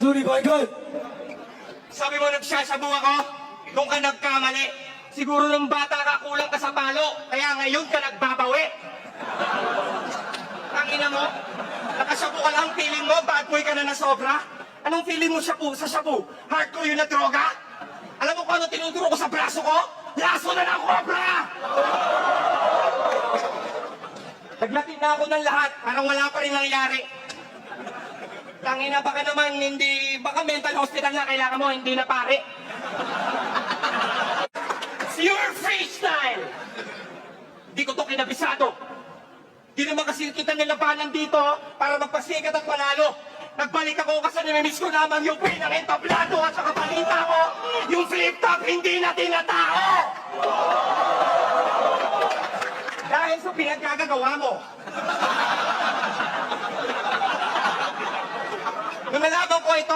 Sorry, Michael! Sabi mo nagsasabu ako? Doon ka nagkamali. Siguro nung bata ka kulang ka sa palo, kaya ngayon ka nagbabawi. Tangina mo, nakasabu ka lang, feeling mo, bad boy ka na na sobra? Anong feeling mo sa sabu? Hardcore yun na droga? Alam mo kung ano tinuturo ko sa braso ko? Laso na ng cobra! Naglatin na ako ng lahat, parang wala pa rin nangyari. Tangina, baka naman hindi, baka mental hospital na kailangan mo, hindi na pare. It's your freestyle! Di ko to kinabisado. Di naman kasi kita nilabanan dito para magpasikat at panalo. Nagbalik ako kasi namimiss ko naman yung pinang entablado at saka balita ko, yung flip top hindi na tinatao! Dahil sa pinagkagagawa mo. Nung nalaman ko ito,